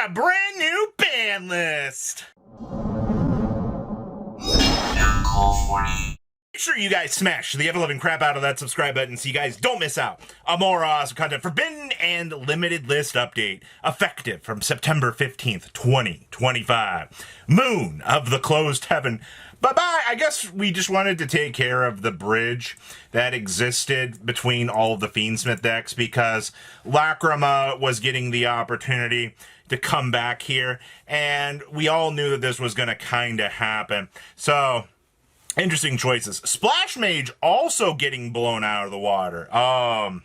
got a brand new ban list. Make sure you guys smash the ever-loving crap out of that subscribe button so you guys don't miss out on more awesome content. Forbidden and limited list update, effective from September 15th, 2025. Moon of the Closed Heaven. Bye-bye. I guess we just wanted to take care of the bridge that existed between all of the Fiendsmith decks because Lacrima was getting the opportunity to come back here, and we all knew that this was going to kind of happen. So, interesting choices. Splash Mage also getting blown out of the water. I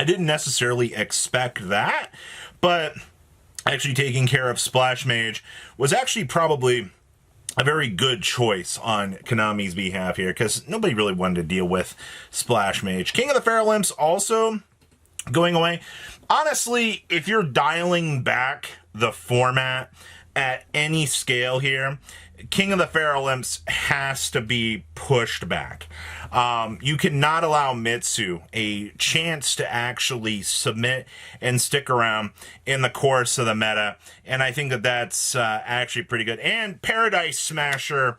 didn't necessarily expect that, but actually taking care of Splash Mage was actually probably a very good choice on Konami's behalf here, because nobody really wanted to deal with Splash Mage. King of the Feral Imps also going away. Honestly, if you're dialing back the format at any scale here, King of the Feral Imps has to be pushed back. You cannot allow Mitsu a chance to actually submit and stick around in the course of the meta, and I think that that's actually pretty good. And Paradise Smasher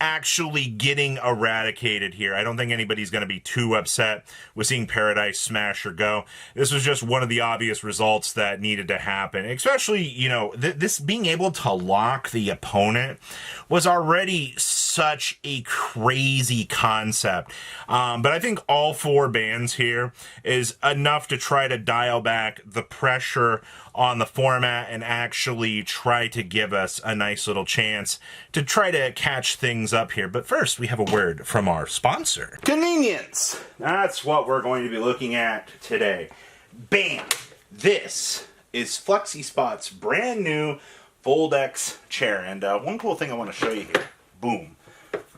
actually getting eradicated here. I don't think anybody's going to be too upset with seeing Paradise Smasher go. This was just one of the obvious results that needed to happen. Especially, you know, this being able to lock the opponent was already such a crazy concept. But I think all four bans here is enough to try to dial back the pressure on the format and actually try to give us a nice little chance to try to catch things up here. But first, we have a word from our sponsor. Convenience. That's what we're going to be looking at today. Bam! This is FlexiSpot's brand new Fold X chair. And one cool thing I want to show you here. Boom.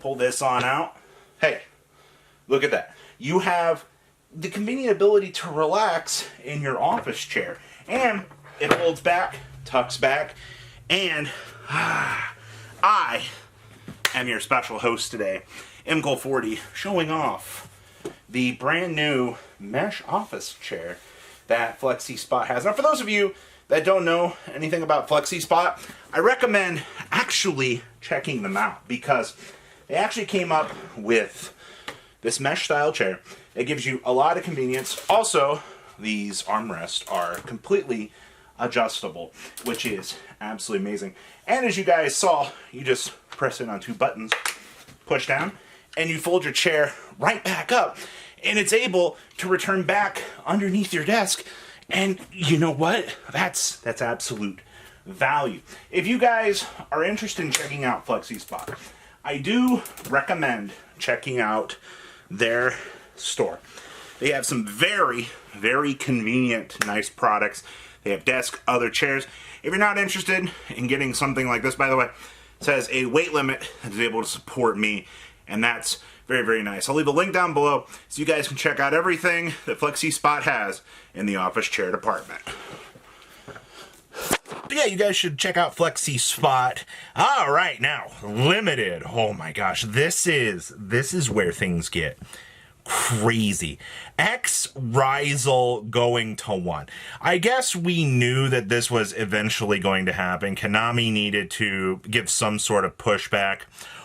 Pull this on out. Hey, look at that. You have the convenient ability to relax in your office chair. And it folds back, tucks back, and I am your special host today, MCole40, showing off the brand new mesh office chair that FlexiSpot has. Now, for those of you that don't know anything about FlexiSpot, I recommend actually checking them out because they actually came up with this mesh style chair. It gives you a lot of convenience. Also, these armrests are completely adjustable, which is absolutely amazing. And as you guys saw, you just press in on two buttons, push down, and you fold your chair right back up, and it's able to return back underneath your desk. And you know what? That's absolute value. If you guys are interested in checking out FlexiSpot, I do recommend checking out their store. They have some very, very convenient, nice products. They have desk, other chairs. If you're not interested in getting something like this, by the way, it says a weight limit that is able to support me, and that's very, very nice. I'll leave a link down below so you guys can check out everything that FlexiSpot has in the office chair department. But yeah, you guys should check out FlexiSpot. All right, now, limited. Oh my gosh, this is where things get crazy. X Rizal going to 1. I guess we knew that this was eventually going to happen. Konami needed to give some sort of pushback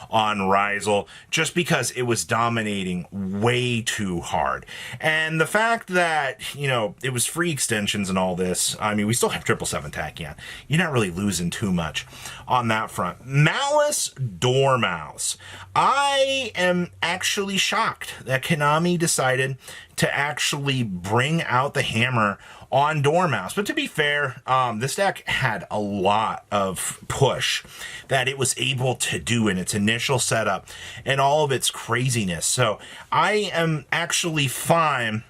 on Rizal just because it was dominating way too hard. And the fact that, you know, it was free extensions and all this, I mean, we still have 777 Tachyon. You're not really losing too much on that front. Malice Dormouse. I am actually shocked that Konami decided to actually bring out the hammer on Dormouse. But to be fair, this deck had a lot of push that it was able to do in its initial setup and all of its craziness. So I am actually fine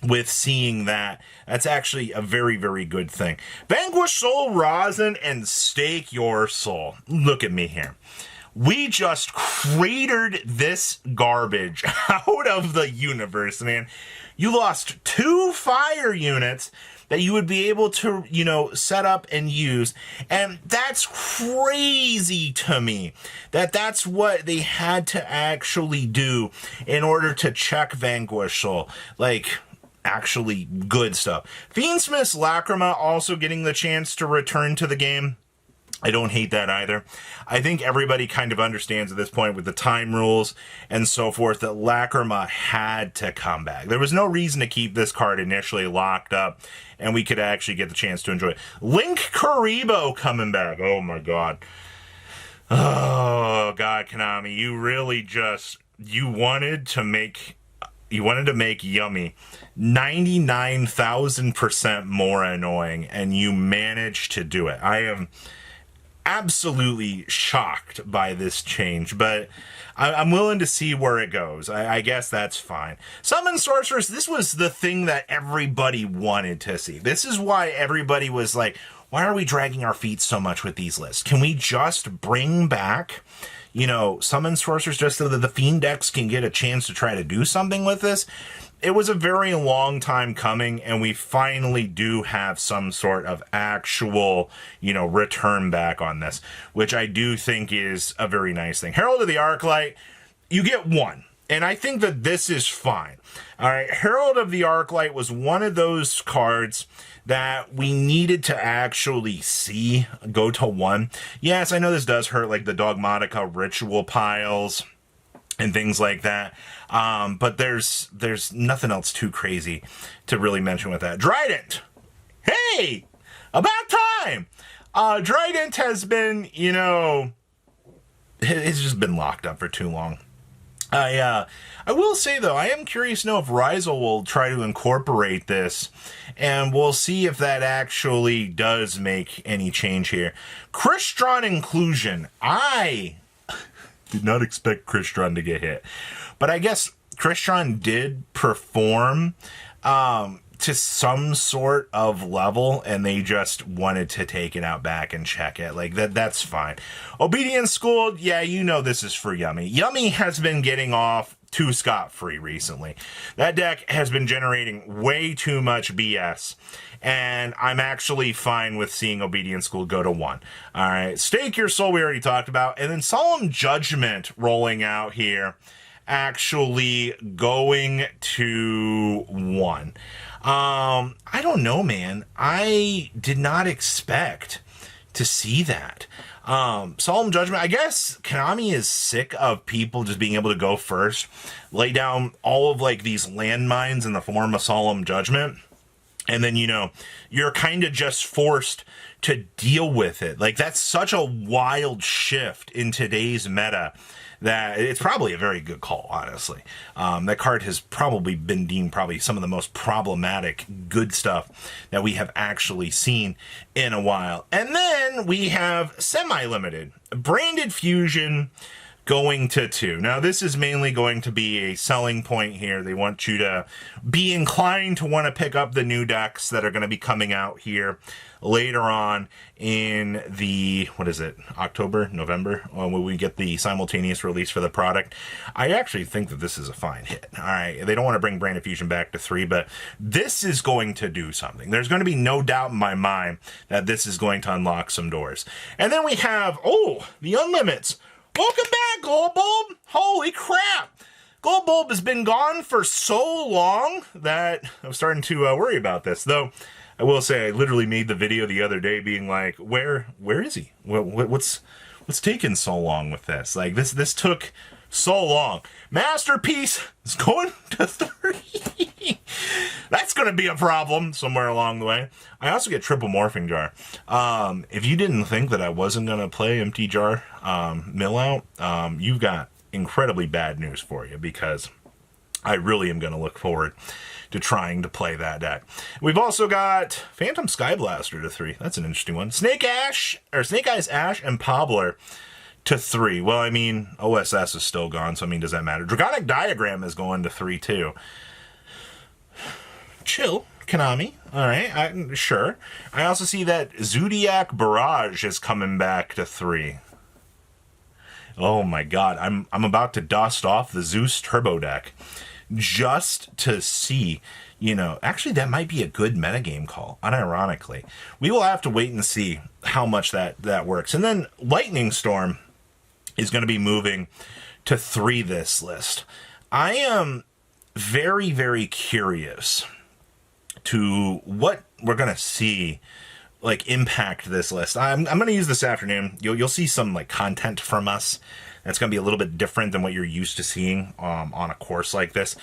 with seeing that. That's actually a very, very good thing. Vanquish Soul, Rosin, and Stake Your Soul. Look at me here. We just cratered this garbage out of the universe, man. You lost 2 fire units that you would be able to, you know, set up and use. And that's crazy to me that that's what they had to actually do in order to check Vanquish Soul. Like, actually good stuff. Fiendsmith's Lacrima also getting the chance to return to the game. I don't hate that either. I think everybody kind of understands at this point with the time rules and so forth that Lacrima had to come back. There was no reason to keep this card initially locked up, and we could actually get the chance to enjoy it. Link Karibo coming back. Oh my god. Oh god, Konami, you really just, you wanted to make Yummy 99,000% more annoying, and you managed to do it. I am absolutely shocked by this change, but I'm willing to see where it goes. I guess that's fine. Summon Sorceress, this was the thing that everybody wanted to see. This is why everybody was like, why are we dragging our feet so much with these lists? Can we just bring back, you know, Summon Sorcerers just so that the Fiend decks can get a chance to try to do something with this? It was a very long time coming, and we finally do have some sort of actual, you know, return back on this, which I do think is a very nice thing. Herald of the Arclight, you get one, and I think that this is fine. All right, Herald of the Arclight was one of those cards that we needed to actually see go to one. Yes, I know this does hurt, like the Dogmatica ritual piles and things like that. But there's nothing else too crazy to really mention with that. Trident! Hey! About time! Trident has been, you know, it's just been locked up for too long. I will say, though, I am curious to know if Rizal will try to incorporate this, and we'll see if that actually does make any change here. Crystron Inclusion. I did not expect Crystron to get hit, but I guess Crystron did perform to some sort of level, and they just wanted to take it out back and check it. Like, that's fine. Obedience School, yeah, you know this is for Yummy. Yummy has been getting off too scot-free recently. That deck has been generating way too much BS, and I'm actually fine with seeing Obedience School go to 1. All right, Stake Your Soul we already talked about, and then Solemn Judgment rolling out here, actually going to 1. I don't know, man. I did not expect to see that. Solemn Judgment, I guess Konami is sick of people just being able to go first, lay down all of like these landmines in the form of Solemn Judgment, and then, you know, you're kind of just forced to deal with it. Like, that's such a wild shift in today's meta that it's probably a very good call, honestly. That card has probably been deemed probably some of the most problematic good stuff that we have actually seen in a while. And then we have semi-limited Branded Fusion going to 2. Now, this is mainly going to be a selling point here. They want you to be inclined to want to pick up the new decks that are going to be coming out here later on in the, what is it, October, November, when we get the simultaneous release for the product. I actually think that this is a fine hit. All right, they don't want to bring Branded Fusion back to 3, but this is going to do something. There's going to be no doubt in my mind that this is going to unlock some doors. And then we have, the Unlimits. Welcome back, Gold Bulb! Holy crap! Gold Bulb has been gone for so long that I'm starting to worry about this. Though, I will say, I literally made the video the other day being like, where is he? What's taking so long with this? Like, this took so long. Masterpiece is going to 3. That's going to be a problem somewhere along the way. I also get Triple Morphing Jar. If you didn't think that I wasn't going to play Empty Jar Mill Out, you've got incredibly bad news for you, because I really am going to look forward to trying to play that deck. We've also got Phantom Skyblaster to 3. That's an interesting one. Snake Eyes Ash and Pobbler to 3. Well, I mean, OSS is still gone, so I mean, does that matter? Dragonic Diagram is going to 3 too. Chill, Konami. All right, sure. I also see that Zodiac Barrage is coming back to 3. Oh my god, I'm about to dust off the Zeus Turbo deck just to see, you know, actually that might be a good metagame call, unironically. We will have to wait and see how much that works. And then Lightning Storm is going to be moving to 3 this list. I am very, very curious to what we're gonna see like impact this list. I'm gonna use this afternoon. You'll see some like content from us. It's gonna be a little bit different than what you're used to seeing on a course like this.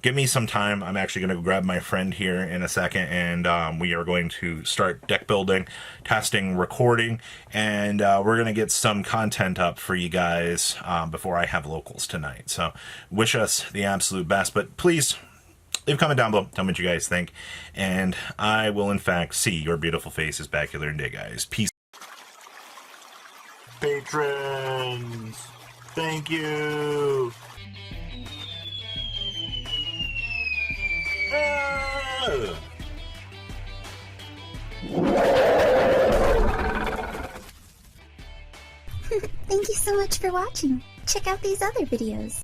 Give me some time. I'm actually gonna grab my friend here in a second, and we are going to start deck building, testing, recording, and we're gonna get some content up for you guys before I have locals tonight. So wish us the absolute best, but please leave a comment down below. Tell me what you guys think. And I will, in fact, see your beautiful faces back here in day, guys. Peace. Patrons, thank you. Thank you so much for watching. Check out these other videos.